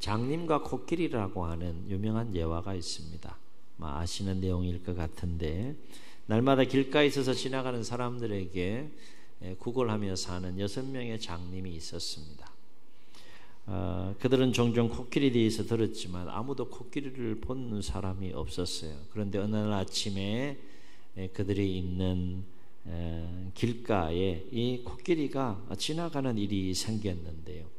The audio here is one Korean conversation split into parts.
장님과 코끼리라고 하는 유명한 예화가 있습니다. 아시는 내용일 것 같은데, 날마다 길가에 있어서 지나가는 사람들에게 구걸하며 사는 6명의 장님이 있었습니다. 그들은 종종 코끼리에 대해서 들었지만 아무도 코끼리를 본 사람이 없었어요. 그런데 어느 날 아침에 그들이 있는 길가에 이 코끼리가 지나가는 일이 생겼는데요.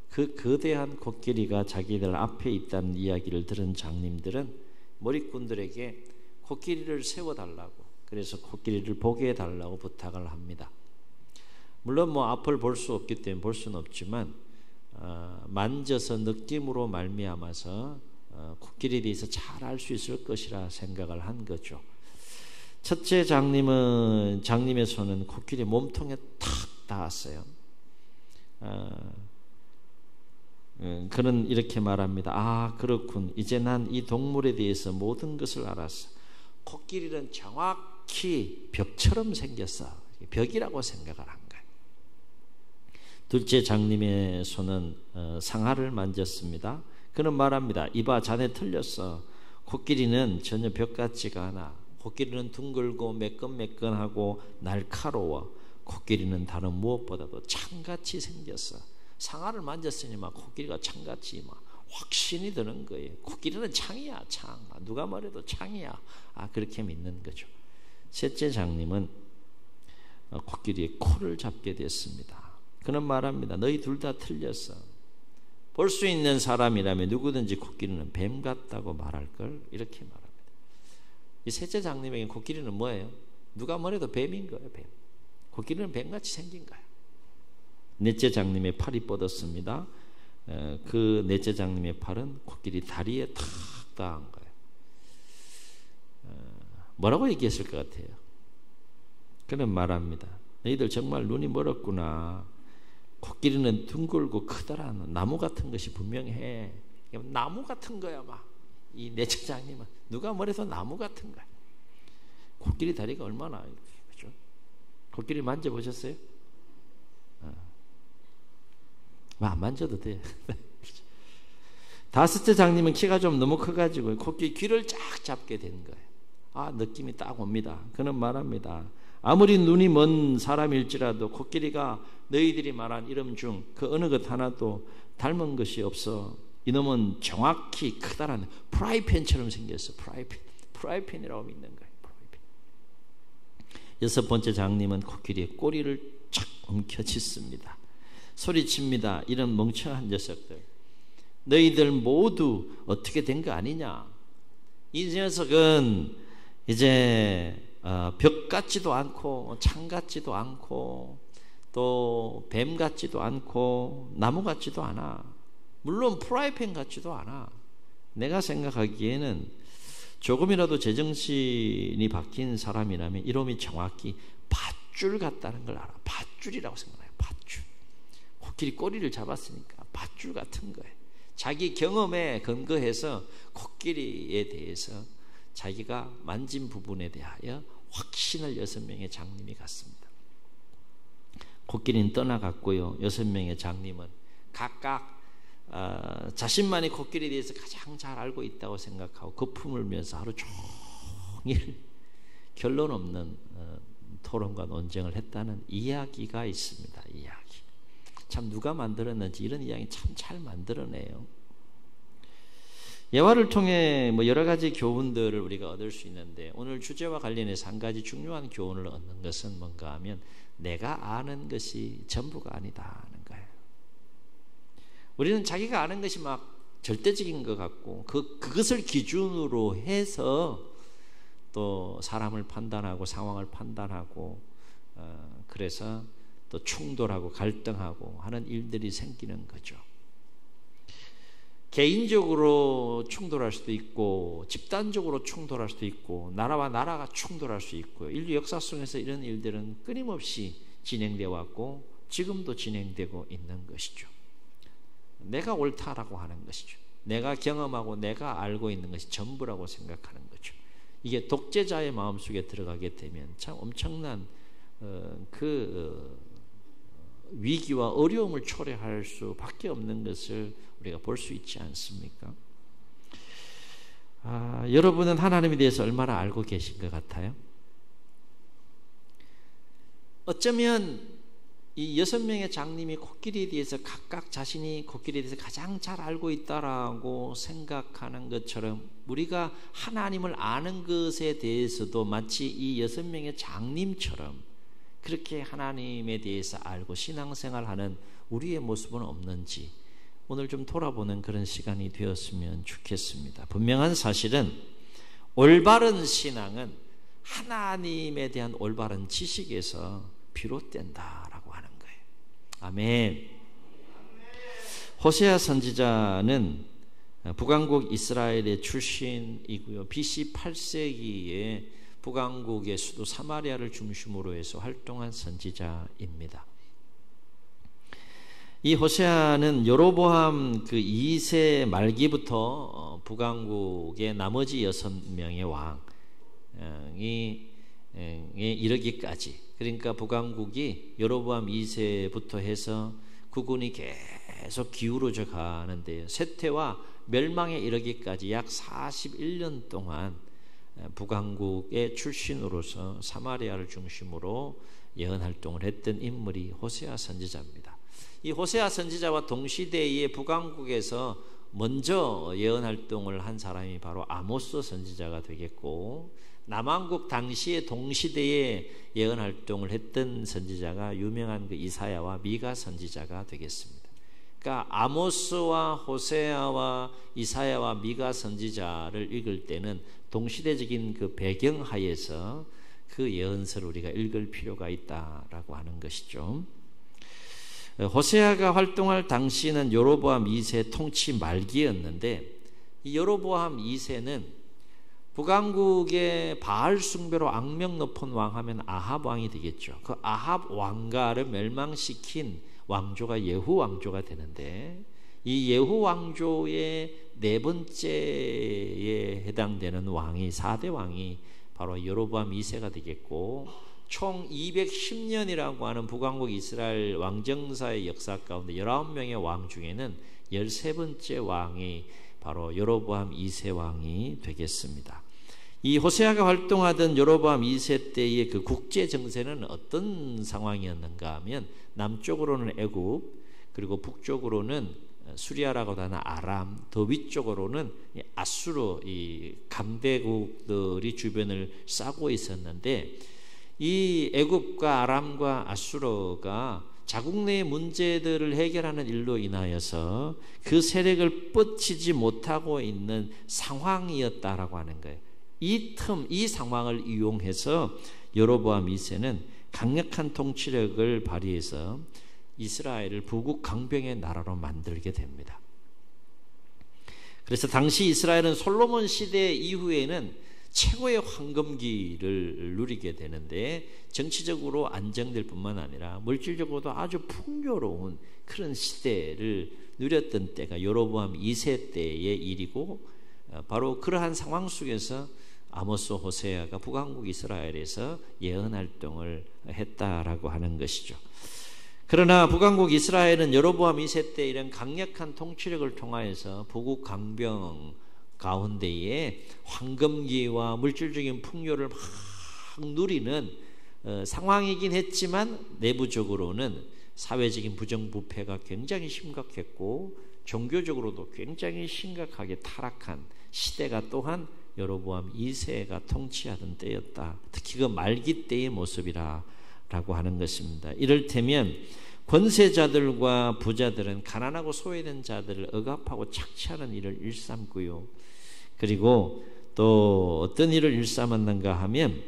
그 거대한 코끼리가 자기들 앞에 있다는 이야기를 들은 장님들은 머리꾼들에게 코끼리를 세워달라고, 그래서 코끼리를 보게 해달라고 부탁을 합니다. 물론 앞을 볼 수 없기 때문에 볼 수는 없지만 만져서 느낌으로 말미암아서 코끼리에 대해서 잘 알 수 있을 것이라 생각을 한 거죠. 첫째 장님의 손은 코끼리 몸통에 탁 닿았어요. 그는 이렇게 말합니다. 아, 그렇군. 이제 난 이 동물에 대해서 모든 것을 알았어. 코끼리는 정확히 벽처럼 생겼어. 벽이라고 생각을 한 거예요. 둘째 장님의 손은 상아를 만졌습니다. 그는 말합니다. 이봐, 자네 틀렸어. 코끼리는 전혀 벽 같지가 않아. 코끼리는 둥글고 매끈매끈하고 날카로워. 코끼리는 다른 무엇보다도 창같이 생겼어. 상아를 만졌으니 코끼리가 창같이 확신이 드는 거예요. 코끼리는 창이야, 창. 누가 말해도 창이야. 그렇게 믿는 거죠. 셋째 장님은 코끼리의 코를 잡게 됐습니다. 그는 말합니다. 너희 둘 다 틀렸어. 볼 수 있는 사람이라면 누구든지 코끼리는 뱀 같다고 말할 걸. 이렇게 말합니다. 이 셋째 장님에게 코끼리는 뭐예요? 누가 뭐래도 뱀인 거예요. 뱀. 코끼리는 뱀같이 생긴 거예요. 넷째 장님의 팔이 뻗었습니다. 그 넷째 장님의 팔은 코끼리 다리에 탁 닿은 거예요. 뭐라고 얘기했을 것 같아요? 그는 말합니다. 너희들 정말 눈이 멀었구나. 코끼리는 둥글고 커다란 나무 같은 것이 분명해. 나무 같은 거야. 이 넷째 장님은 누가 뭐래도 나무 같은 거야. 코끼리 다리가 얼마나, 그렇죠? 코끼리 만져보셨어요? 안 만져도 돼. 다섯째 장님은 키가 좀 너무 커가지고 코끼리 귀를 쫙 잡게 된 거예요. 느낌이 딱 옵니다. 그는 말합니다. 아무리 눈이 먼 사람일지라도 코끼리가 너희들이 말한 이름 중 그 어느 것 하나도 닮은 것이 없어. 이놈은 정확히 커다란 프라이팬처럼 생겼어. 프라이팬이라고 믿는 거예요. 프라이팬. 여섯 번째 장님은 코끼리의 꼬리를 착 움켜쥐습니다. 소리칩니다. 이런 멍청한 녀석들. 너희들 모두 어떻게 된 거 아니냐. 이 녀석은 이제 벽 같지도 않고 창 같지도 않고 또 뱀 같지도 않고 나무 같지도 않아. 물론 프라이팬 같지도 않아. 내가 생각하기에는 조금이라도 제정신이 바뀐 사람이라면 이놈이 정확히 밧줄 같다는 걸 알아. 밧줄이라고 생각해요. 밧줄. 코끼리 꼬리를 잡았으니까 밧줄 같은 거예요. 자기 경험에 근거해서 코끼리에 대해서 자기가 만진 부분에 대하여 확신을 6명의 장님이 갖습니다. 코끼리는 떠나갔고요. 6명의 장님은 각각 자신만이 코끼리에 대해서 가장 잘 알고 있다고 생각하고 거품을 울면서 하루 종일 결론 없는 토론과 논쟁을 했다는 이야기가 있습니다. 이야기. 참 누가 만들었는지 이런 이야기 참 잘 만들어내요. 예화를 통해 여러 가지 교훈들을 우리가 얻을 수 있는데 오늘 주제와 관련해서 한 가지 중요한 교훈을 얻는 것은 뭔가 하면 내가 아는 것이 전부가 아니다 하는 거예요. 우리는 자기가 아는 것이 절대적인 것 같고 그것을 기준으로 해서 또 사람을 판단하고 상황을 판단하고 그래서 또 충돌하고 갈등하고 하는 일들이 생기는 거죠. 개인적으로 충돌할 수도 있고 집단적으로 충돌할 수도 있고 나라와 나라가 충돌할 수 있고요. 인류 역사 속에서 이런 일들은 끊임없이 진행되어 왔고 지금도 진행되고 있는 것이죠. 내가 옳다라고 하는 것이죠. 내가 경험하고 내가 알고 있는 것이 전부라고 생각하는 거죠. 이게 독재자의 마음속에 들어가게 되면 참 엄청난 위기와 어려움을 초래할 수밖에 없는 것을 우리가 볼 수 있지 않습니까? 여러분은 하나님에 대해서 얼마나 알고 계신 것 같아요? 어쩌면 이 6명의 장님이 코끼리에 대해서 각각 자신이 코끼리에 대해서 가장 잘 알고 있다라고 생각하는 것처럼 우리가 하나님을 아는 것에 대해서도 마치 이 6명의 장님처럼 그렇게 하나님에 대해서 알고 신앙생활하는 우리의 모습은 없는지 오늘 좀 돌아보는 그런 시간이 되었으면 좋겠습니다. 분명한 사실은 올바른 신앙은 하나님에 대한 올바른 지식에서 비롯된다라고 하는 거예요. 아멘. 호세아 선지자는 북왕국 이스라엘의 출신이고요. BC 8세기에 북왕국의 수도 사마리아를 중심으로 해서 활동한 선지자입니다. 이 호세아는 여로보암 그 2세 말기부터 북왕국의 나머지 6명의 왕이 이르기까지, 그러니까 북왕국이 여로보암 2세부터 해서 국군이 계속 기울어져 가는데요. 쇠퇴와 멸망에 이르기까지 약 41년 동안 북왕국의 출신으로서 사마리아를 중심으로 예언 활동을 했던 인물이 호세아 선지자입니다. 이 호세아 선지자와 동시대의 북왕국에서 먼저 예언 활동을 한 사람이 바로 아모스 선지자가 되겠고, 남왕국 당시에 동시대에 예언 활동을 했던 선지자가 유명한 그 이사야와 미가 선지자가 되겠습니다. 그러니까 아모스와 호세아와 이사야와 미가 선지자를 읽을 때는 동시대적인 그 배경 하에서 그 예언서를 우리가 읽을 필요가 있다라고 하는 것이죠. 호세아가 활동할 당시는 여로보암 2세 통치 말기였는데, 이 여로보암 2세는 북왕국의 바알 숭배로 악명 높은 왕 하면 아합 왕이 되겠죠. 그 아합 왕가를 멸망시킨 왕조가 예후 왕조가 되는데, 이 예후 왕조의 네 번째에 해당되는 왕이 4대 왕이 바로 여로보암 2세가 되겠고, 총 210년이라고 하는 북왕국 이스라엘 왕정사의 역사 가운데 19명의 왕 중에는 13번째 왕이 바로 여로보암 2세 왕이 되겠습니다. 이 호세아가 활동하던 여로보암 2세 때의 그 국제 정세는 어떤 상황이었는가 하면, 남쪽으로는 애굽, 그리고 북쪽으로는 수리아라고도 하는 아람, 더 위쪽으로는 아수르, 이 강대국들이 주변을 싸고 있었는데, 이 애굽과 아람과 아수르가 자국 내의 문제들을 해결하는 일로 인하여서 그 세력을 뻗치지 못하고 있는 상황이었다라고 하는 거예요. 이 상황을 이용해서 여로보암 2세는 강력한 통치력을 발휘해서 이스라엘을 부국 강병의 나라로 만들게 됩니다. 그래서 당시 이스라엘은 솔로몬 시대 이후에는 최고의 황금기를 누리게 되는데, 정치적으로 안정될 뿐만 아니라 물질적으로도 아주 풍요로운 그런 시대를 누렸던 때가 여로보암 2세 때의 일이고, 바로 그러한 상황 속에서 아모스 호세아가 북왕국 이스라엘에서 예언 활동을 했다라고 하는 것이죠. 그러나 북왕국 이스라엘은 여로보암 2세 때 이런 강력한 통치력을 통하여서 부국 강병 가운데에 황금기와 물질적인 풍요를 막 누리는 상황이긴 했지만, 내부적으로는 사회적인 부정부패가 굉장히 심각했고 종교적으로도 굉장히 심각하게 타락한 시대가 또한 여로보암 2세가 통치하던 때였다. 특히 그 말기 때의 모습이라고 하는 것입니다. 이를테면 권세자들과 부자들은 가난하고 소외된 자들을 억압하고 착취하는 일을 일삼고요. 그리고 또 어떤 일을 일삼았는가 하면,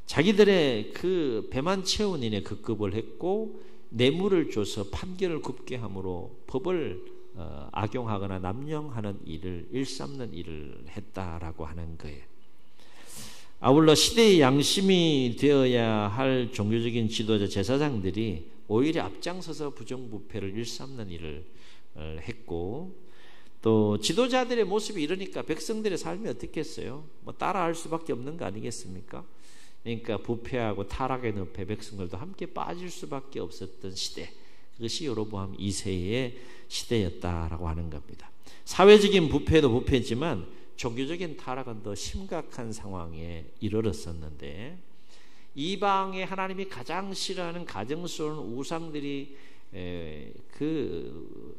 자기들의 그 배만 채운 일에 급급을 했고 뇌물을 줘서 판결을 굽게 함으로 법을 악용하거나 남용하는 일을 일삼는 일을 했다라고 하는 거예요. 아울러 시대의 양심이 되어야 할 종교적인 지도자 제사장들이 오히려 앞장서서 부정부패를 일삼는 일을 했고, 또 지도자들의 모습이 이러니까 백성들의 삶이 어떻겠어요? 뭐 따라할 수밖에 없는 거 아니겠습니까? 그러니까 부패하고 타락의 늪에 백성들도 함께 빠질 수밖에 없었던 시대, 그것이 여로보암 2세의 시대였다라고 하는 겁니다. 사회적인 부패도 부패지만 종교적인 타락은 더 심각한 상황에 이르렀었는데, 이방의 하나님이 가장 싫어하는 가증스러운 우상들이 그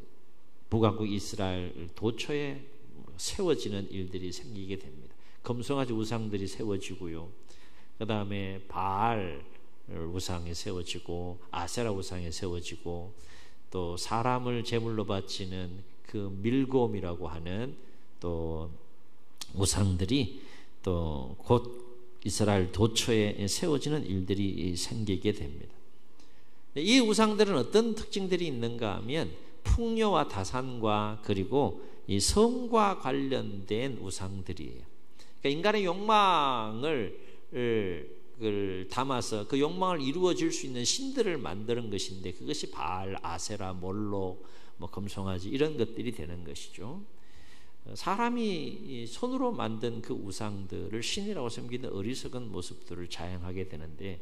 북왕국 이스라엘 도처에 세워지는 일들이 생기게 됩니다. 금송아지 우상들이 세워지고요. 그 다음에 바알 우상이 세워지고 아세라 우상이 세워지고, 또 사람을 제물로 바치는 그 밀곰이라고 하는 또 우상들이 또 곧 이스라엘 도처에 세워지는 일들이 생기게 됩니다. 이 우상들은 어떤 특징들이 있는가 하면 풍요와 다산과 그리고 이 성과 관련된 우상들이에요. 그러니까 인간의 욕망을 담아서 그 욕망을 이루어질 수 있는 신들을 만드는 것인데, 그것이 바알, 아세라, 몰록, 금송아지 이런 것들이 되는 것이죠. 사람이 손으로 만든 그 우상들을 신이라고 섬기는 어리석은 모습들을 자행하게 되는데,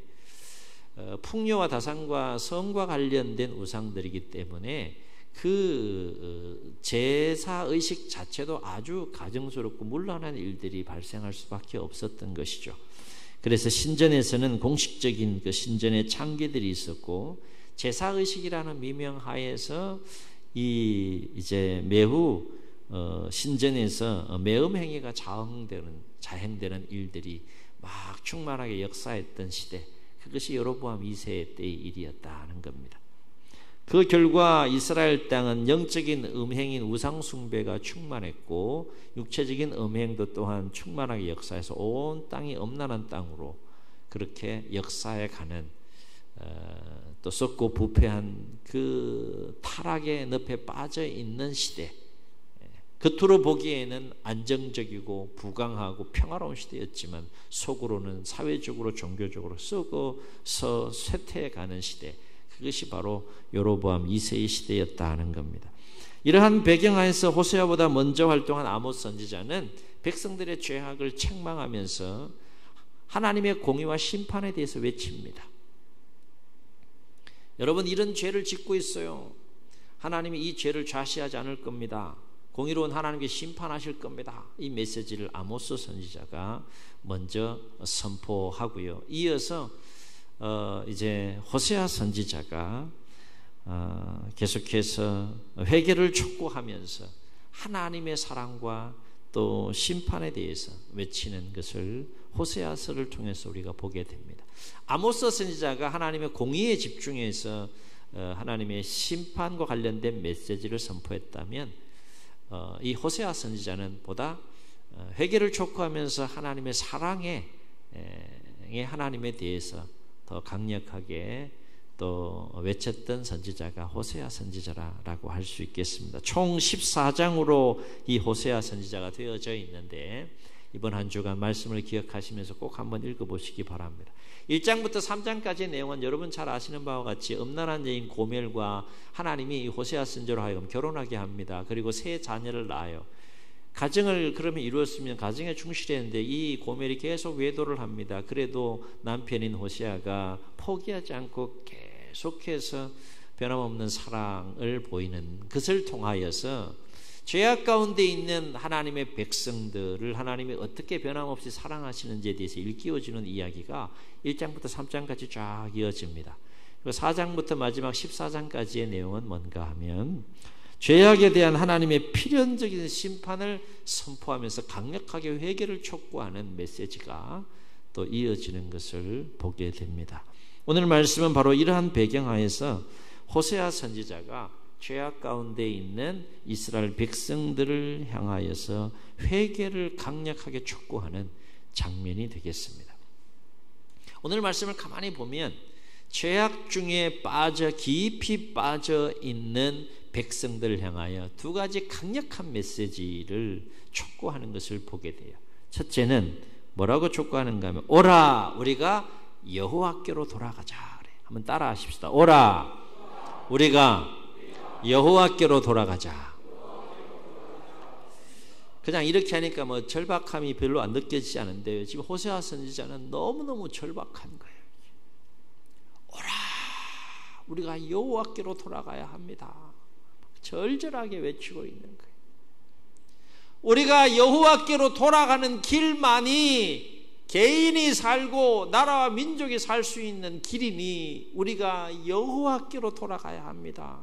풍요와 다산과 성과 관련된 우상들이기 때문에 그 제사의식 자체도 아주 가증스럽고 문란한 일들이 발생할 수밖에 없었던 것이죠. 그래서 신전에서는 공식적인 그 신전의 창기들이 있었고, 제사의식이라는 미명하에서 이제 매우 신전에서 매음 행위가 자행되는 일들이 막 충만하게 역사했던 시대, 그것이 여로보암 2세 때의 일이었다는 겁니다. 그 결과 이스라엘 땅은 영적인 음행인 우상 숭배가 충만했고, 육체적인 음행도 또한 충만하게 역사해서 온 땅이 엄란한 땅으로 그렇게 역사해 가는 또 썩고 부패한 그 타락의 늪에 빠져 있는 시대, 겉으로 보기에는 안정적이고 부강하고 평화로운 시대였지만 속으로는 사회적으로 종교적으로 썩어서 쇠퇴해가는 시대, 그것이 바로 여로보암 2세의 시대였다 하는 겁니다. 이러한 배경하에서 호세아보다 먼저 활동한 아모스 선지자는 백성들의 죄악을 책망하면서 하나님의 공의와 심판에 대해서 외칩니다. 여러분, 이런 죄를 짓고 있어요. 하나님이 이 죄를 좌시하지 않을 겁니다. 공의로운 하나님께 심판하실 겁니다. 이 메시지를 아모스 선지자가 먼저 선포하고요. 이어서 이제 호세아 선지자가 계속해서 회개를 촉구하면서 하나님의 사랑과 또 심판에 대해서 외치는 것을 호세아서를 통해서 우리가 보게 됩니다. 아모스 선지자가 하나님의 공의에 집중해서 하나님의 심판과 관련된 메시지를 선포했다면, 이 호세아 선지자는 보다 회개를 촉구하면서 하나님의 사랑의 하나님에 대해서 더 강력하게 또 외쳤던 선지자가 호세아 선지자라고 할 수 있겠습니다. 총 14장으로 이 호세아 선지자가 되어져 있는데, 이번 한 주간 말씀을 기억하시면서 꼭 한번 읽어보시기 바랍니다. 1장부터 3장까지의 내용은 여러분 잘 아시는 바와 같이 음란한 여인 고멜과 하나님이 이 호세아 선지자로 하여금 결혼하게 합니다. 그리고 세 자녀를 낳아요. 가정을 그러면 이루었으면 가정에 충실했는데 이 고멜이 계속 외도를 합니다. 그래도 남편인 호세아가 포기하지 않고 계속해서 변함없는 사랑을 보이는 것을 통하여서 죄악 가운데 있는 하나님의 백성들을 하나님이 어떻게 변함없이 사랑하시는지에 대해서 일깨워주는 이야기가 1장부터 3장까지 쫙 이어집니다. 그리고 4장부터 마지막 14장까지의 내용은 뭔가 하면 죄악에 대한 하나님의 필연적인 심판을 선포하면서 강력하게 회개를 촉구하는 메시지가 또 이어지는 것을 보게 됩니다. 오늘 말씀은 바로 이러한 배경하에서 호세아 선지자가 죄악 가운데 있는 이스라엘 백성들을 향하여서 회개를 강력하게 촉구하는 장면이 되겠습니다. 오늘 말씀을 가만히 보면 죄악 중에 깊이 빠져 있는 백성들을 향하여 두 가지 강력한 메시지를 촉구하는 것을 보게 돼요. 첫째는 뭐라고 촉구하는가 하면, 오라 우리가 여호와께로 돌아가자. 한번 따라 하십시다. 오라 우리가 여호와께로 돌아가자. 그냥 이렇게 하니까 뭐 절박함이 별로 안 느껴지지 않은데요, 지금 호세아 선지자는 너무너무 절박한 거예요. 오라 우리가 여호와께로 돌아가야 합니다. 절절하게 외치고 있는 거예요. 우리가 여호와께로 돌아가는 길만이 개인이 살고 나라와 민족이 살 수 있는 길이니 우리가 여호와께로 돌아가야 합니다.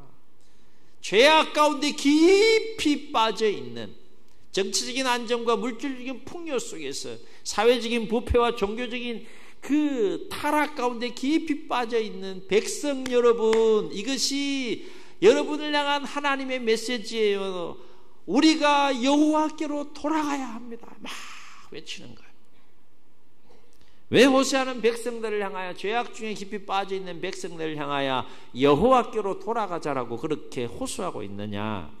죄악 가운데 깊이 빠져 있는 정치적인 안정과 물질적인 풍요 속에서 사회적인 부패와 종교적인 그 타락 가운데 깊이 빠져 있는 백성 여러분, 이것이 여러분을 향한 하나님의 메시지예요. 우리가 여호와께로 돌아가야 합니다. 막 외치는 거예요. 왜 호세아는 백성들을 향하여, 죄악 중에 깊이 빠져 있는 백성들을 향하여 여호와께로 돌아가자라고 그렇게 호소하고 있느냐?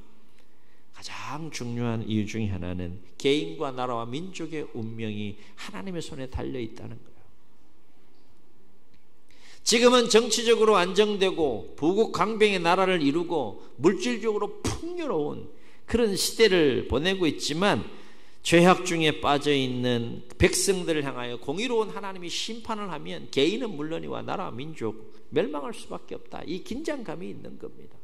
가장 중요한 이유 중에 하나는 개인과 나라와 민족의 운명이 하나님의 손에 달려 있다는 거예요. 지금은 정치적으로 안정되고 부국 강병의 나라를 이루고 물질적으로 풍요로운 그런 시대를 보내고 있지만 죄악 중에 빠져있는 백성들을 향하여 공의로운 하나님이 심판을 하면 개인은 물론이와 나라와 민족 멸망할 수밖에 없다. 이 긴장감이 있는 겁니다.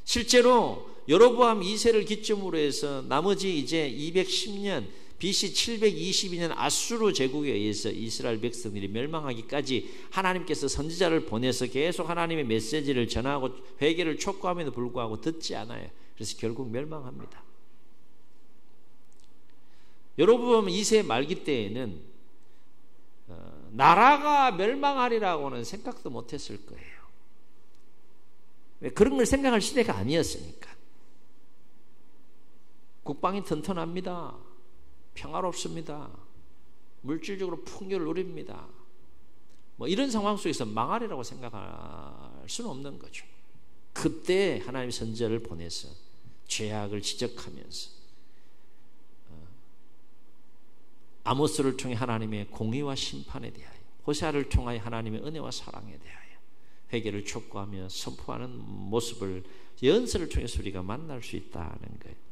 실제로 여로보암 2세를 기점으로 해서 나머지 이제 210년 BC 722년 아수르 제국에 의해서 이스라엘 백성들이 멸망하기까지 하나님께서 선지자를 보내서 계속 하나님의 메시지를 전하고 회개를 촉구함에도 불구하고 듣지 않아요. 그래서 결국 멸망합니다. 여로보암 2세 말기 때에는 나라가 멸망하리라고는 생각도 못했을 거예요. 왜? 그런 걸 생각할 시대가 아니었으니까. 국방이 튼튼합니다. 평화롭습니다. 물질적으로 풍요를 누립니다. 뭐 이런 상황 속에서 망하리라고 생각할 수는 없는 거죠. 그때 하나님 선지자를 보내서 죄악을 지적하면서 아모스를 통해 하나님의 공의와 심판에 대하여, 호세아를 통하여 하나님의 은혜와 사랑에 대하여 회개를 촉구하며 선포하는 모습을 연설을 통해서 우리가 만날 수 있다는 거예요.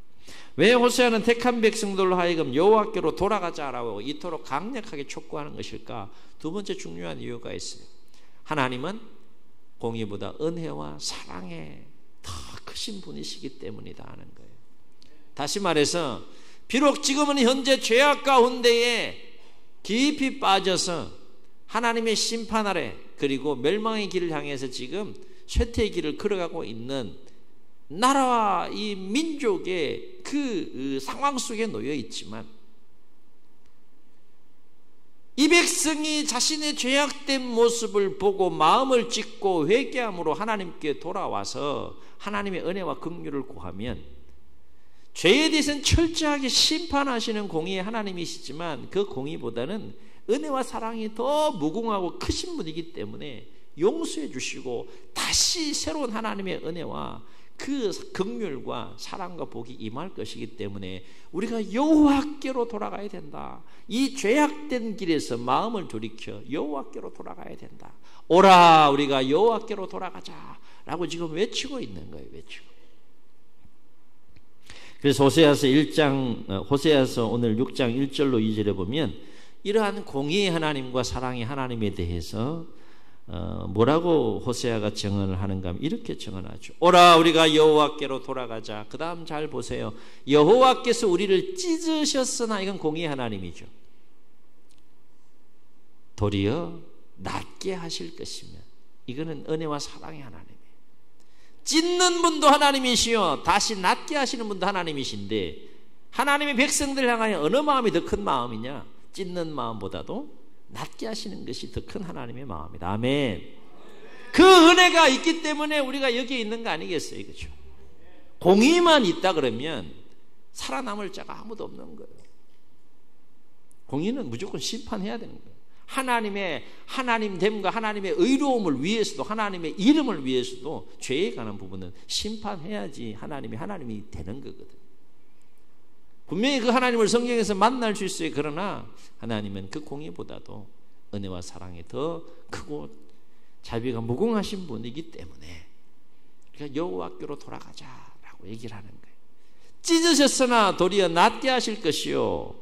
왜 호세아는 택한 백성들로 하여금 여호와께로 돌아가자라고 이토록 강력하게 촉구하는 것일까? 두 번째 중요한 이유가 있어요. 하나님은 공의보다 은혜와 사랑에 더 크신 분이시기 때문이다 하는 거예요. 다시 말해서 비록 지금은 현재 죄악 가운데에 깊이 빠져서 하나님의 심판 아래 그리고 멸망의 길을 향해서 지금 쇠퇴의 길을 걸어가고 있는 나라와 이 민족의 그 상황 속에 놓여 있지만 이 백성이 자신의 죄악된 모습을 보고 마음을 찢고 회개함으로 하나님께 돌아와서 하나님의 은혜와 긍휼을 구하면 죄에 대해서는 철저하게 심판하시는 공의의 하나님이시지만 그 공의보다는 은혜와 사랑이 더 무궁하고 크신 분이기 때문에 용서해 주시고 다시 새로운 하나님의 은혜와 그 긍휼과 사랑과 복이 임할 것이기 때문에 우리가 여호와께로 돌아가야 된다. 이 죄악된 길에서 마음을 돌이켜 여호와께로 돌아가야 된다. 오라 우리가 여호와께로 돌아가자 라고 지금 외치고 있는 거예요. 외치고. 그래서 호세아서 오늘 6장 1절로 2절에 보면 이러한 공의의 하나님과 사랑의 하나님에 대해서 뭐라고 호세아가 증언을 하는가 하면 이렇게 증언하죠. 오라 우리가 여호와께로 돌아가자. 그 다음 잘 보세요. 여호와께서 우리를 찢으셨으나, 이건 공의의 하나님이죠. 도리어 낫게 하실 것이며, 이거는 은혜와 사랑의 하나님. 찢는 분도 하나님이시요 다시 낫게 하시는 분도 하나님이신데, 하나님의 백성들을 향하여 어느 마음이 더 큰 마음이냐? 찢는 마음보다도 낫게 하시는 것이 더 큰 하나님의 마음이다. 아멘. 그 은혜가 있기 때문에 우리가 여기에 있는 거 아니겠어요? 그렇죠? 공의만 있다 그러면 살아남을 자가 아무도 없는 거예요. 공의는 무조건 심판해야 되는 거예요. 하나님의 하나님됨과 하나님의 의로움을 위해서도, 하나님의 이름을 위해서도 죄에 관한 부분은 심판해야지 하나님이 되는 거거든. 분명히 그 하나님을 성경에서 만날 수 있어요. 그러나 하나님은 그 공의보다도 은혜와 사랑이 더 크고 자비가 무궁하신 분이기 때문에 그러니까 여호와께로 돌아가자라고 얘기를 하는 거예요. 찢으셨으나 도리어 낫게 하실 것이요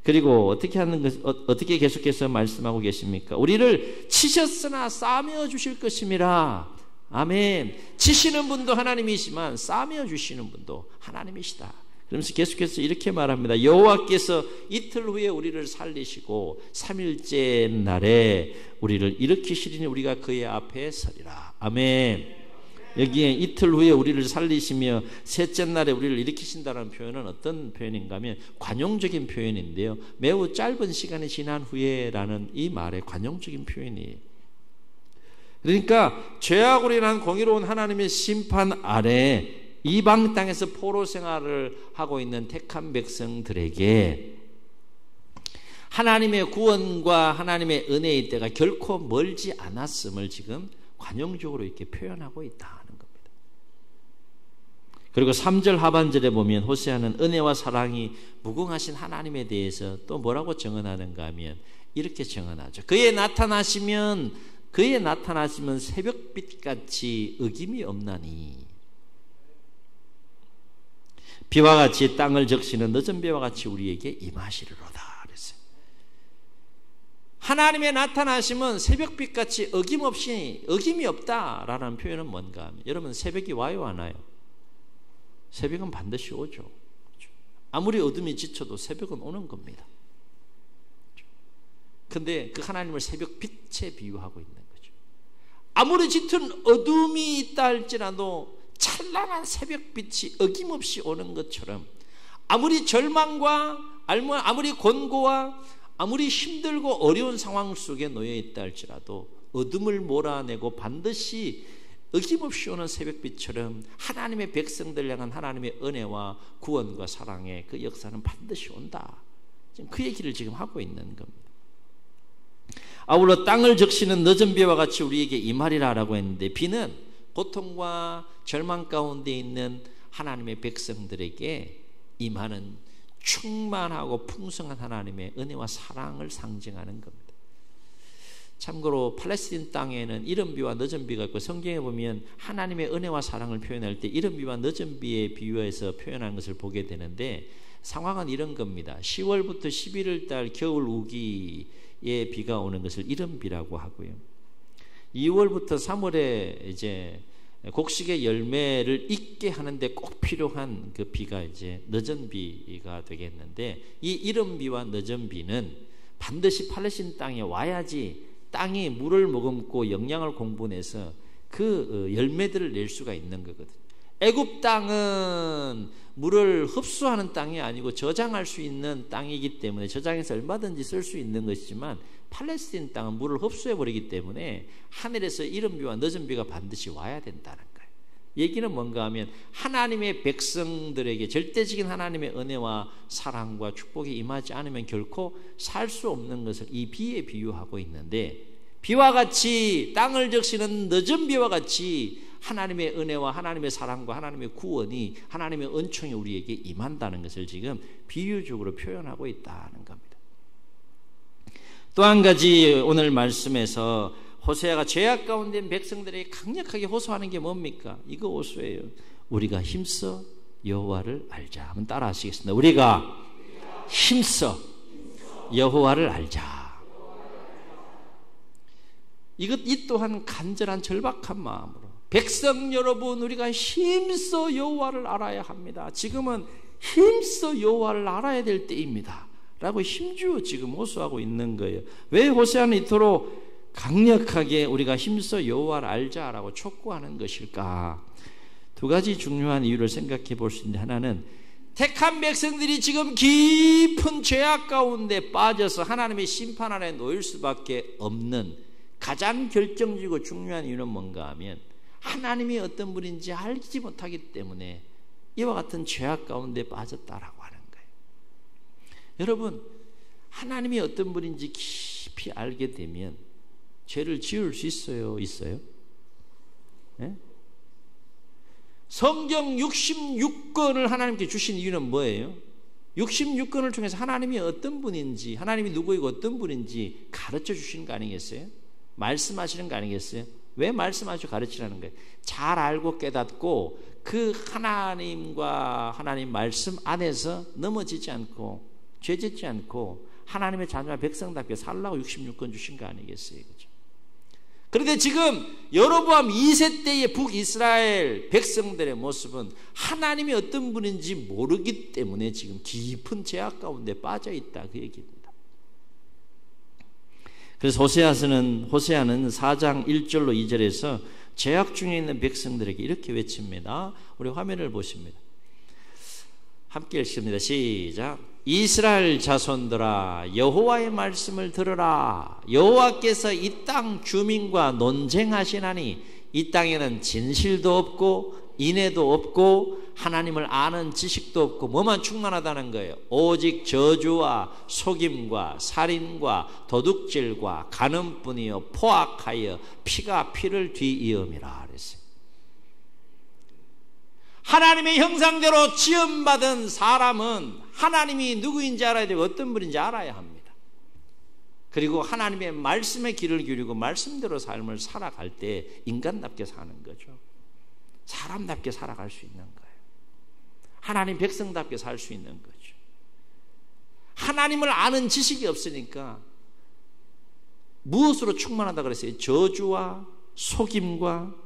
그리고 어떻게 계속해서 말씀하고 계십니까? 우리를 치셨으나 싸매어 주실 것임이라. 아멘. 치시는 분도 하나님이시지만 싸매어 주시는 분도 하나님이시다. 그러면서 계속해서 이렇게 말합니다. 여호와께서 이틀 후에 우리를 살리시고 3일째 날에 우리를 일으키시리니 우리가 그의 앞에 서리라. 아멘. 여기에 이틀 후에 우리를 살리시며 셋째 날에 우리를 일으키신다는 표현은 어떤 표현인가 하면 관용적인 표현인데요. 매우 짧은 시간이 지난 후에라는 이 말의 관용적인 표현이에요. 그러니까 죄악으로 인한 공의로운 하나님의 심판 아래 이방 땅에서 포로 생활을 하고 있는 택한 백성들에게 하나님의 구원과 하나님의 은혜의 때가 결코 멀지 않았음을 지금 관용적으로 이렇게 표현하고 있다는 겁니다. 그리고 3절 하반절에 보면 호세아는 은혜와 사랑이 무궁하신 하나님에 대해서 또 뭐라고 증언하는가 하면 이렇게 증언하죠. 그의 나타나시면 새벽빛같이 어김이 없나니 비와 같이 땅을 적시는 늦은 비와 같이 우리에게 임하시리로다 그랬어요. 하나님의 나타나심은 새벽빛같이 어김이 없다라는 표현은 뭔가 하면 여러분 새벽이 와요 안 와요? 새벽은 반드시 오죠. 아무리 어둠이 지쳐도 새벽은 오는 겁니다. 근데 그 하나님을 새벽빛에 비유하고 있는 거죠. 아무리 짙은 어둠이 있다 할지라도 찬란한 새벽빛이 어김없이 오는 것처럼 아무리 절망과 아무리 곤고와 아무리 힘들고 어려운 상황 속에 놓여 있다 할지라도 어둠을 몰아내고 반드시 어김없이 오는 새벽빛처럼 하나님의 백성들 향한 하나님의 은혜와 구원과 사랑의 그 역사는 반드시 온다. 지금 그 얘기를 지금 하고 있는 겁니다. 아울러 땅을 적시는 늦은 비와 같이 우리에게 임하리라라고 했는데 비는 고통과 절망 가운데 있는 하나님의 백성들에게 임하는 충만하고 풍성한 하나님의 은혜와 사랑을 상징하는 겁니다. 참고로 팔레스틴 땅에는 이른 비와 늦은 비가 있고 성경에 보면 하나님의 은혜와 사랑을 표현할 때 이른 비와 늦은 비에 비유해서 표현한 것을 보게 되는데 상황은 이런 겁니다. 10월부터 11월 달 겨울 우기에 비가 오는 것을 이른 비라고 하고요. 2월부터 3월에 이제 곡식의 열매를 익게 하는데 꼭 필요한 그 비가 이제 늦은 비가 되겠는데 이 이른 비와 늦은 비는 반드시 팔레스틴 땅에 와야지 땅이 물을 머금고 영양을 공분해서 그 열매들을 낼 수가 있는 거거든요. 애굽 땅은 물을 흡수하는 땅이 아니고 저장할 수 있는 땅이기 때문에 저장해서 얼마든지 쓸 수 있는 것이지만 팔레스틴 땅은 물을 흡수해버리기 때문에 하늘에서 이른 비와 늦은 비가 반드시 와야 된다는 거예요. 얘기는 뭔가 하면 하나님의 백성들에게 절대적인 하나님의 은혜와 사랑과 축복이 임하지 않으면 결코 살 수 없는 것을 이 비에 비유하고 있는데 비와 같이 땅을 적시는 늦은 비와 같이 하나님의 은혜와 하나님의 사랑과 하나님의 구원이 하나님의 은총이 우리에게 임한다는 것을 지금 비유적으로 표현하고 있다는 겁니다. 또 한 가지 오늘 말씀에서 호세아가 죄악 가운데 있는 백성들에게 강력하게 호소하는 게 뭡니까? 이거 호소예요. 우리가 힘써 여호와를 알자. 한번 따라 하시겠습니다. 우리가 힘써 여호와를 알자. 이 또한 간절한 절박한 마음으로 백성 여러분 우리가 힘써 여호와를 알아야 합니다. 지금은 힘써 여호와를 알아야 될 때입니다. 라고 힘주어 지금 호소하고 있는 거예요. 왜 호세아는 이토록 강력하게 우리가 힘써 여호와를 알자라고 촉구하는 것일까? 두 가지 중요한 이유를 생각해 볼 수 있는데 하나는 택한 백성들이 지금 깊은 죄악 가운데 빠져서 하나님의 심판 아래 놓일 수밖에 없는 가장 결정적이고 중요한 이유는 뭔가 하면 하나님이 어떤 분인지 알지 못하기 때문에 이와 같은 죄악 가운데 빠졌다라고 하는 거예요. 여러분, 하나님이 어떤 분인지 깊이 알게 되면 죄를 지을 수 있어요? 있어요? 네? 성경 66권을 하나님께 주신 이유는 뭐예요? 66권을 통해서 하나님이 어떤 분인지, 하나님이 누구이고 어떤 분인지 가르쳐 주시는 거 아니겠어요? 말씀하시는 거 아니겠어요? 왜 말씀하시고 가르치라는 거예요? 잘 알고 깨닫고 그 하나님과 하나님 말씀 안에서 넘어지지 않고 죄짓지 않고 하나님의 자녀와 백성답게 살라고 66권 주신 거 아니겠어요? 그죠? 그런데 지금 여로보암 2세 때의 북이스라엘 백성들의 모습은 하나님이 어떤 분인지 모르기 때문에 지금 깊은 죄악 가운데 빠져 있다, 그 얘기입니다. 그래서 호세아는 4장 1절로 2절에서 죄악 중에 있는 백성들에게 이렇게 외칩니다. 우리 화면을 보십니다. 함께 읽습니다. 시작. 이스라엘 자손들아, 여호와의 말씀을 들으라. 여호와께서 이 땅 주민과 논쟁하시나니 이 땅에는 진실도 없고 인애도 없고 하나님을 아는 지식도 없고 뭐만 충만하다는 거예요. 오직 저주와 속임과 살인과 도둑질과 간음뿐이요 포악하여 피가 피를 뒤이음이라 그랬어요. 하나님의 형상대로 지음받은 사람은 하나님이 누구인지 알아야 되고 어떤 분인지 알아야 합니다. 그리고 하나님의 말씀에 귀를 기울이고 말씀대로 삶을 살아갈 때 인간답게 사는 거죠. 사람답게 살아갈 수 있는 거예요. 하나님 백성답게 살 수 있는 거죠. 하나님을 아는 지식이 없으니까 무엇으로 충만하다 그랬어요? 저주와 속임과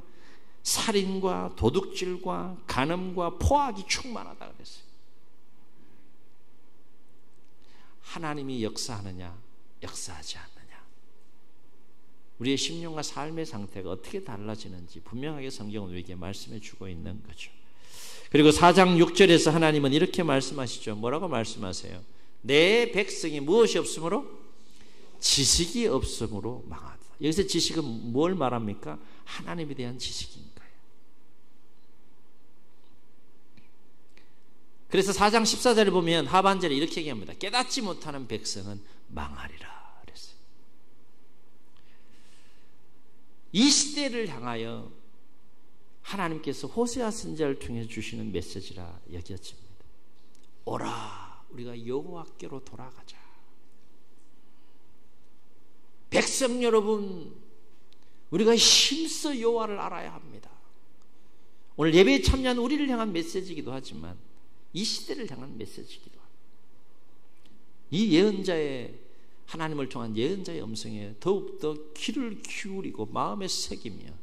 살인과 도둑질과 간음과 포악이 충만하다 그랬어요. 하나님이 역사하느냐 역사하지 않느냐, 우리의 심령과 삶의 상태가 어떻게 달라지는지 분명하게 성경은 우리에게 말씀해 주고 있는 거죠. 그리고 4장 6절에서 하나님은 이렇게 말씀하시죠. 뭐라고 말씀하세요? 내 백성이 무엇이 없으므로? 지식이 없으므로 망하다. 여기서 지식은 뭘 말합니까? 하나님에 대한 지식인 거예요. 그래서 4장 14절을 보면 하반절에 이렇게 얘기합니다. 깨닫지 못하는 백성은 망하리라 그랬어요. 이 시대를 향하여 하나님께서 호세아 선지자를 통해 주시는 메시지라 여겨집니다. 오라, 우리가 여호와께로 돌아가자. 백성 여러분, 우리가 힘써 여호와를 알아야 합니다. 오늘 예배에 참여한 우리를 향한 메시지이기도 하지만 이 시대를 향한 메시지이기도 합니다. 이 예언자의, 하나님을 통한 예언자의 음성에 더욱더 귀를 기울이고 마음에 새기며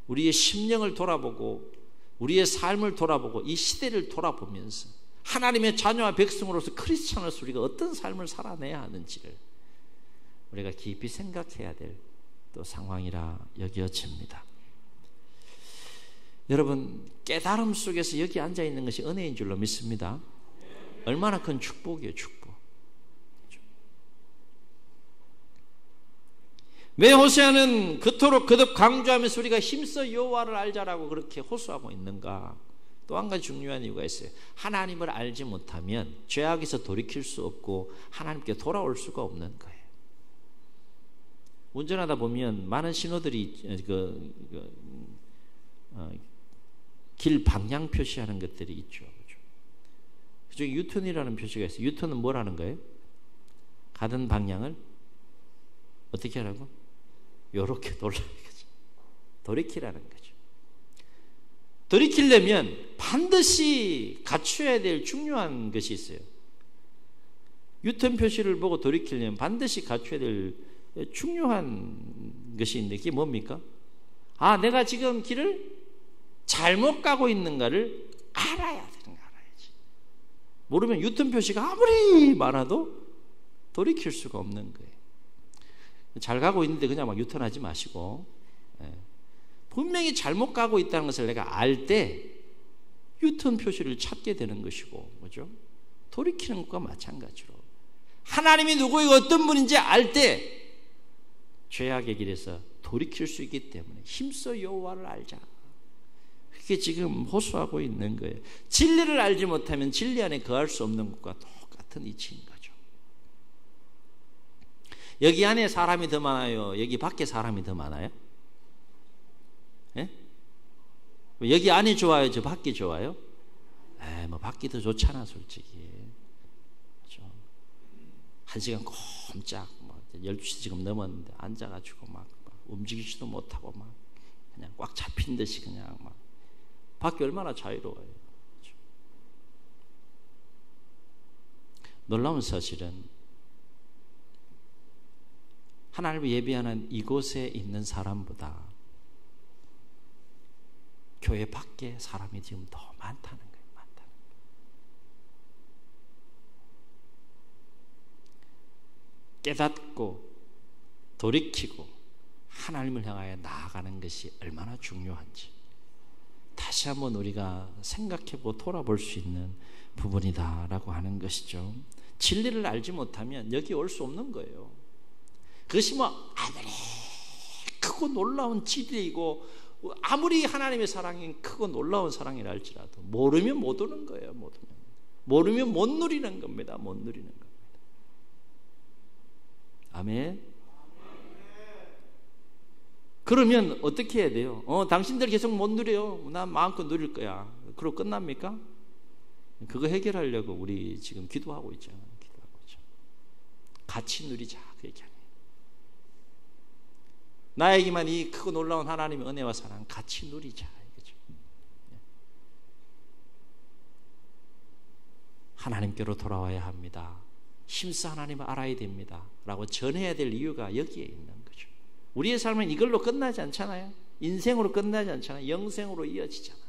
우리의 심령을 돌아보고 우리의 삶을 돌아보고 이 시대를 돌아보면서 하나님의 자녀와 백성으로서 크리스찬으로서 우리가 어떤 삶을 살아내야 하는지를 우리가 깊이 생각해야 될 또 상황이라 여겨집니다. 여러분, 깨달음 속에서 여기 앉아있는 것이 은혜인 줄로 믿습니다. 얼마나 큰 축복이에요, 축복. 왜 호세아는 그토록 거듭 강조하면서 우리가 힘써 여호와를 알자라고 그렇게 호소하고 있는가? 또 한 가지 중요한 이유가 있어요. 하나님을 알지 못하면 죄악에서 돌이킬 수 없고 하나님께 돌아올 수가 없는 거예요. 운전하다 보면 많은 신호들이 길 방향 표시하는 것들이 있죠. 그중에 유턴이라는 표시가 있어요. 유턴은 뭐라는 거예요? 가던 방향을 어떻게 하라고? 요렇게 돌아야 되죠. 돌이키라는 거죠. 돌이키려면 반드시 갖춰야 될 중요한 것이 있어요. 유턴 표시를 보고 돌이키려면 반드시 갖춰야 될 중요한 것이 있는데 그게 뭡니까? 아, 내가 지금 길을 잘못 가고 있는가를 알아야 되는 거 알아야지. 모르면 유턴 표시가 아무리 많아도 돌이킬 수가 없는 거예요. 잘 가고 있는데 그냥 막 유턴하지 마시고, 분명히 잘못 가고 있다는 것을 내가 알 때 유턴 표시를 찾게 되는 것이고, 뭐죠? 돌이키는 것과 마찬가지로 하나님이 누구이고 어떤 분인지 알 때 죄악의 길에서 돌이킬 수 있기 때문에 힘써 여호와를 알자. 그게 지금 호소하고 있는 거예요. 진리를 알지 못하면 진리 안에 거할 수 없는 것과 똑같은 이치인 거죠. 여기 안에 사람이 더 많아요? 여기 밖에 사람이 더 많아요? 예? 여기 안이 좋아요? 저 밖이 좋아요? 뭐 밖이 더 좋잖아, 솔직히. 그렇죠? 1시간 꼼짝 12시 지금 넘었는데 앉아가지고 막 움직이지도 못하고 막 그냥 꽉 잡힌 듯이 그냥 막 밖이 얼마나 자유로워요. 그렇죠? 놀라운 사실은 하나님을 예배하는 이곳에 있는 사람보다 교회 밖에 사람이 지금 더 많다는 거예요. 깨닫고 돌이키고 하나님을 향하여 나아가는 것이 얼마나 중요한지 다시 한번 우리가 생각해보고 돌아볼 수 있는 부분이다라고 하는 것이죠. 진리를 알지 못하면 여기 올 수 없는 거예요. 그것이 뭐 아무리 크고 놀라운 진리이고 아무리 하나님의 사랑이 크고 놀라운 사랑이라 할지라도 모르면 못 오는 거예요. 모르면 못 누리는 겁니다. 못 누리는 겁니다. 아멘. 그러면 어떻게 해야 돼요? 당신들 계속 못 누려요. 난 마음껏 누릴 거야. 그러고 끝납니까? 그거 해결하려고 우리 지금 기도하고 있잖아요. 같이 누리자. 그 얘기하네요. 나에게만 이 크고 놀라운 하나님의 은혜와 사랑 같이 누리자. 이거죠. 하나님께로 돌아와야 합니다. 힘써 하나님을 알아야 됩니다. 라고 전해야 될 이유가 여기에 있는 거죠. 우리의 삶은 이걸로 끝나지 않잖아요. 인생으로 끝나지 않잖아요. 영생으로 이어지잖아요.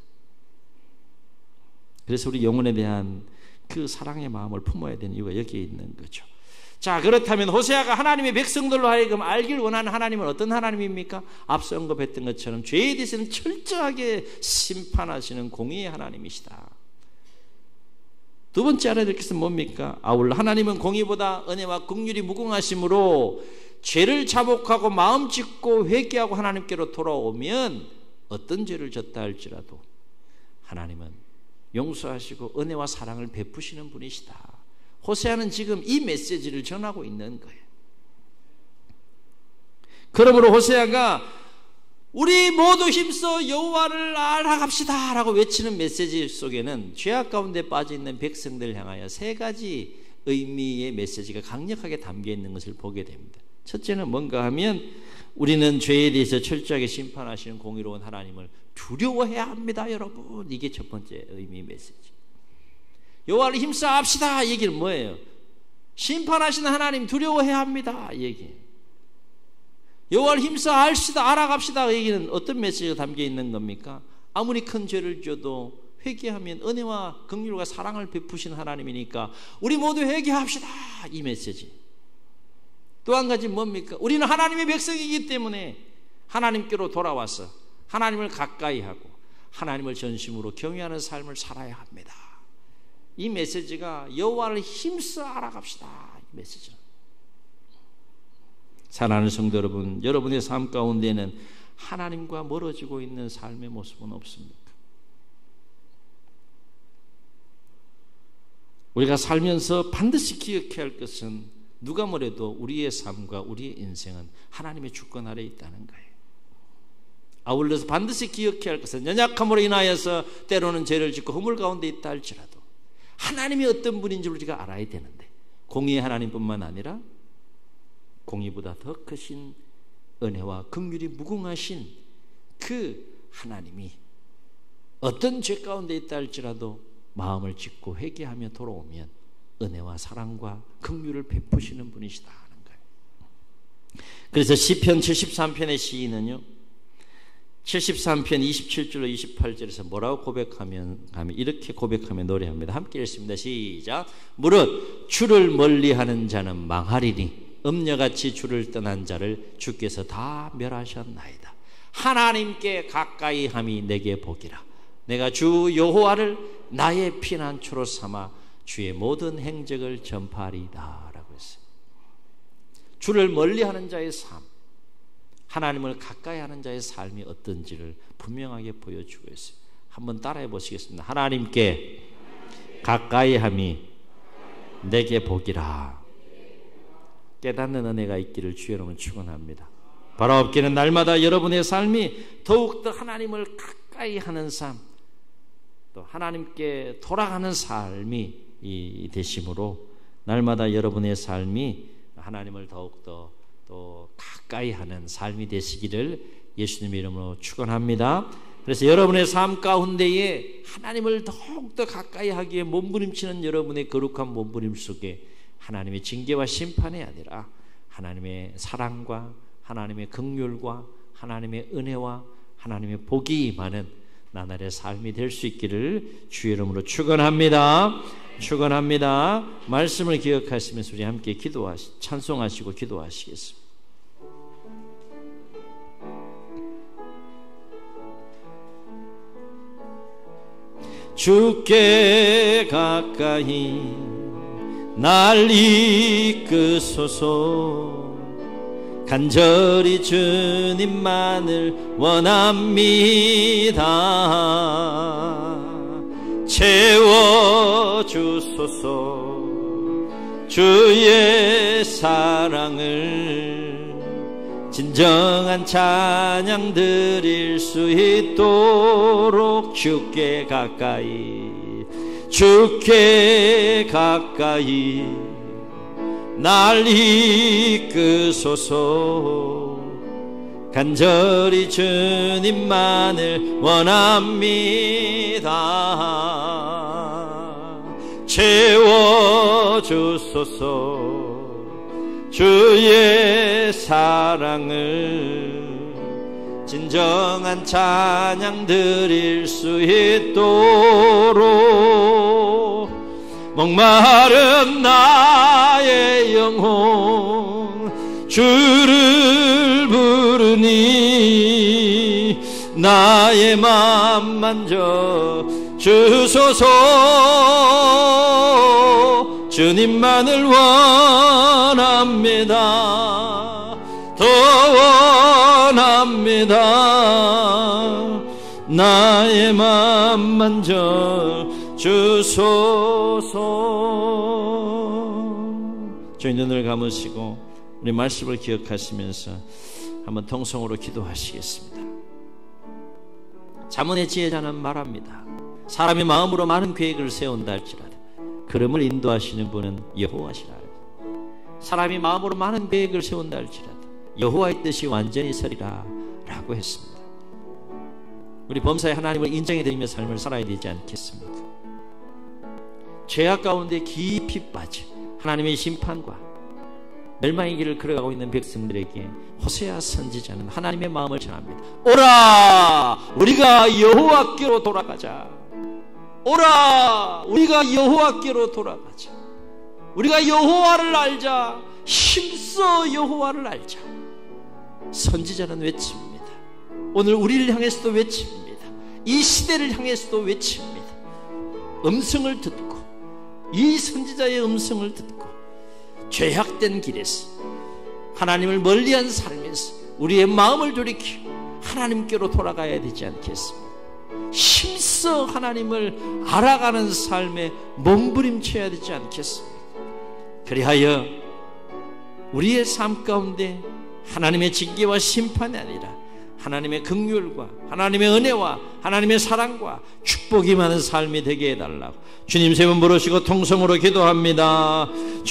그래서 우리 영혼에 대한 그 사랑의 마음을 품어야 되는 이유가 여기에 있는 거죠. 자, 그렇다면 호세아가 하나님의 백성들로 하여금 알길 원하는 하나님은 어떤 하나님입니까? 앞서 언급했던 것처럼 죄에 대해서는 철저하게 심판하시는 공의의 하나님이시다. 두 번째 알아야 될 것은 뭡니까? 아울러 하나님은 공의보다 은혜와 긍휼이 무궁하심으로 죄를 자복하고 마음 짓고 회개하고 하나님께로 돌아오면 어떤 죄를 졌다 할지라도 하나님은 용서하시고 은혜와 사랑을 베푸시는 분이시다. 호세아는 지금 이 메시지를 전하고 있는 거예요. 그러므로 호세아가 우리 모두 힘써 여호와를 알아갑시다 라고 외치는 메시지 속에는 죄악 가운데 빠져있는 백성들을 향하여 세 가지 의미의 메시지가 강력하게 담겨 있는 것을 보게 됩니다. 첫째는 뭔가 하면 우리는 죄에 대해서 철저하게 심판하시는 공의로운 하나님을 두려워해야 합니다. 여러분, 이게 첫 번째 의미의 메시지. 여호와를 힘써 합시다 얘기는 뭐예요? 심판하시는 하나님 두려워해야 합니다 얘기예요. 여호와를 힘써 알아갑시다 얘기는 어떤 메시지가 담겨 있는 겁니까? 아무리 큰 죄를 져도 회개하면 은혜와 긍휼과 사랑을 베푸신 하나님이니까 우리 모두 회개합시다 이 메시지. 또 한 가지 뭡니까? 우리는 하나님의 백성이기 때문에 하나님께로 돌아와서 하나님을 가까이 하고 하나님을 전심으로 경외하는 삶을 살아야 합니다. 이 메시지가 여호와를 힘써 알아갑시다 이 메시지는. 사랑하는 성도 여러분, 여러분의 삶 가운데는 하나님과 멀어지고 있는 삶의 모습은 없습니까? 우리가 살면서 반드시 기억해야 할 것은 누가 뭐래도 우리의 삶과 우리의 인생은 하나님의 주권 아래에 있다는 거예요. 아울러서 반드시 기억해야 할 것은 연약함으로 인하여서 때로는 죄를 짓고 허물 가운데 있다 할지라도 하나님이 어떤 분인지 우리가 알아야 되는데 공의의 하나님뿐만 아니라 공의보다 더 크신 은혜와 긍휼이 무궁하신 그 하나님이 어떤 죄 가운데 있다 할지라도 마음을 짓고 회개하며 돌아오면 은혜와 사랑과 긍휼을 베푸시는 분이시다 하는 거예요. 그래서 시편 73편의 시인은요 73편 27절로 28절에서 뭐라고 고백하면 이렇게 고백하며 노래합니다. 함께 읽습니다. 시작. 무릇 주를 멀리하는 자는 망하리니 음녀같이 주를 떠난 자를 주께서 다 멸하셨나이다. 하나님께 가까이 함이 내게 복이라. 내가 주 여호와를 나의 피난처로 삼아 주의 모든 행적을 전파하리다 라고 했어요. 주를 멀리하는 자의 삶, 하나님을 가까이 하는 자의 삶이 어떤지를 분명하게 보여주고 있어요. 한번 따라해 보시겠습니다. 하나님께 가까이 함이 내게 복이라. 깨닫는 은혜가 있기를 주의 이름으로 축원합니다. 바로 없기는 날마다 여러분의 삶이 더욱더 하나님을 가까이 하는 삶, 또 하나님께 돌아가는 삶이 되심으로 날마다 여러분의 삶이 하나님을 더욱더 또 가까이 하는 삶이 되시기를 예수님의 이름으로 축원합니다. 그래서 여러분의 삶 가운데에 하나님을 더욱더 가까이 하기에 몸부림치는 여러분의 거룩한 몸부림 속에 하나님의 징계와 심판이 아니라 하나님의 사랑과 하나님의 긍휼과 하나님의 은혜와 하나님의 복이 임하는 나날의 삶이 될 수 있기를 주의 이름으로 축원합니다. 축원합니다. 말씀을 기억하시면서 우리 함께 찬송하시고 기도하시겠습니다. 주께 가까이 날 이끄소서. 간절히 주님만을 원합니다. 채워주소서. 주의 사랑을 진정한 찬양 드릴 수 있도록 주께 가까이 날 이끄소서. 간절히 주님만을 원합니다. 채워주소서. 주의 사랑을 진정한 찬양 드릴 수 있도록 목마른 나의 영혼 주를 부르니 나의 맘 만져 주소서. 주님만을 원합니다. 더 원합니다. 나의 맘 만져 주소서. 저희 눈을 감으시고 우리 말씀을 기억하시면서 한번 통성으로 기도하시겠습니다. 잠언의 지혜자는 말합니다. 사람이 마음으로 많은 계획을 세운다 할지라도 걸음을 인도하시는 분은 여호와시라. 사람이 마음으로 많은 계획을 세운다 할지라도 여호와의 뜻이 완전히 서리라 라고 했습니다. 우리 범사에 하나님을 인정해드리며 삶을 살아야 되지 않겠습니까? 죄악 가운데 깊이 빠져 하나님의 심판과 멸망의 길을 걸어가고 있는 백성들에게 호세아 선지자는 하나님의 마음을 전합니다. 오라, 우리가 여호와께로 돌아가자. 오라, 우리가 여호와께로 돌아가자. 우리가 여호와를 알자. 힘써 여호와를 알자. 선지자는 외칩니다. 오늘 우리를 향해서도 외칩니다. 이 시대를 향해서도 외칩니다. 음성을 듣고, 이 선지자의 음성을 듣고 죄악된 길에서 하나님을 멀리한 삶에서 우리의 마음을 돌이키고 하나님께로 돌아가야 되지 않겠습니까? 힘써 하나님을 알아가는 삶에 몸부림쳐야 되지 않겠습니까? 그리하여 우리의 삶 가운데 하나님의 징계와 심판이 아니라 하나님의 긍휼과 하나님의 은혜와 하나님의 사랑과 축복이 많은 삶이 되게 해달라고 주님 세 번 부르시고 통성으로 기도합니다.